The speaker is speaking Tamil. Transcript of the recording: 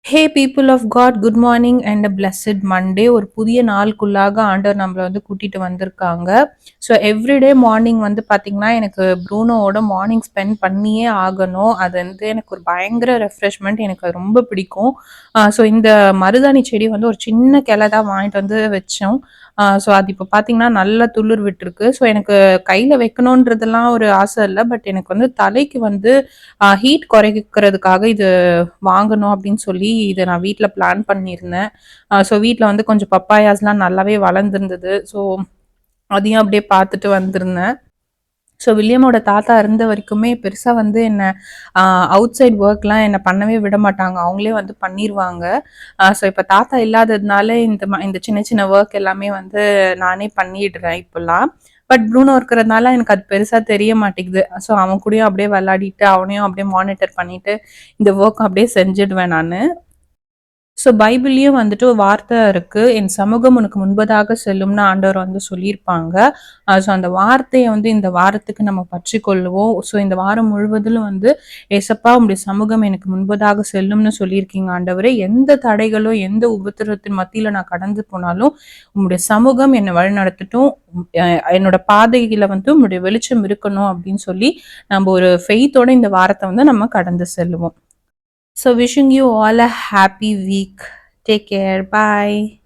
Hey people of God, good morning and a blessed Monday. ஒரு புதிய நாளுக்குள்ளாக ஆண்டவர் நம்மளை வந்து கூட்டிட்டு வந்திருக்காங்க. ஸோ எவ்ரிடே மார்னிங் வந்து பார்த்தீங்கன்னா எனக்கு ப்ரூனோவோட மார்னிங் ஸ்பெண்ட் பண்ணியே ஆகணும். அது வந்து எனக்கு ஒரு பயங்கர ரெஃப்ரெஷ்மெண்ட். எனக்கு அது ரொம்ப பிடிக்கும். ஸோ இந்த மருதாணி செடி வந்து ஒரு சின்ன கிளை தான் வாங்கிட்டு வந்து வச்சோம். ஸோ அது இப்போ பார்த்தீங்கன்னா நல்லா துளிர் விட்டுருக்கு. ஸோ எனக்கு கையில் வைக்கணுன்றதெல்லாம் ஒரு ஆசை இல்லை. பட் எனக்கு வந்து தலைக்கு வந்து ஹீட் குறைக்கிறதுக்காக இது வாங்கணும் அப்படின்னு சொல்லி இத நான் வீட்ல பிளான் பண்ணியிருந்தேன். ஸோ வீட்ல வந்து கொஞ்சம் பப்பாயாஸ்லாம் நல்லாவே வளர்ந்திருந்தது. ஸோ அதையும் அப்படியே பார்த்துட்டு வந்திருந்தேன். ஸோ வில்லியமோட தாத்தா இருந்த வரைக்குமே பெருசா வந்து என்ன அ அவுட் சைட் ஒர்க்லாம் என்ன பண்ணவே விட மாட்டாங்க. அவங்களே வந்து பண்ணிருவாங்க. ஸோ இப்ப தாத்தா இல்லாததுனால இந்த சின்ன சின்ன ஒர்க் எல்லாமே வந்து நானே பண்ணிடுறேன் இப்பல்லாம். பட் ப்ரூனோ இருக்கிறதுனால எனக்கு அது பெருசா தெரிய மாட்டேங்குது. ஸோ அவன் கூடயும் அப்படியே விளையாடிட்டு, அவனையும் அப்படியே மானிட்டர் பண்ணிட்டு, இந்த ஒர்க் அப்படியே செஞ்சுடுவேன் நானு. ஸோ பைபிள்லயும் வந்துட்டு ஒரு வார்த்தை இருக்கு. "என் சமூகம் உனக்கு முன்பதாக செல்லும்னு" ஆண்டவர் வந்து சொல்லியிருப்பாங்க. ஸோ அந்த வார்த்தைய வந்து இந்த வாரத்துக்கு நம்ம பற்றிக்கொள்ளுவோம். ஸோ இந்த வாரம் முழுவதிலும் வந்து, "ஏசப்பா உம்முடைய சமூகம் எனக்கு முன்பதாக செல்லும்னு சொல்லியிருக்கீங்க ஆண்டவரே. எந்த தடைகளோ, எந்த உபத்திரவத்தின் மத்தியில நான் கடந்து போனாலும், உம்முடைய சமூகம் என்னை வழிநடத்தட்டும். என்னோட பாதையில வந்து உம்முடைய வெளிச்சம் இருக்கணும்." அப்படின்னு சொல்லி, நம்ம ஒரு ஃபெய்த்தோட இந்த வாரத்த வந்து நம்ம கடந்து செல்லுவோம். So wishing you all a happy week. Take care. Bye.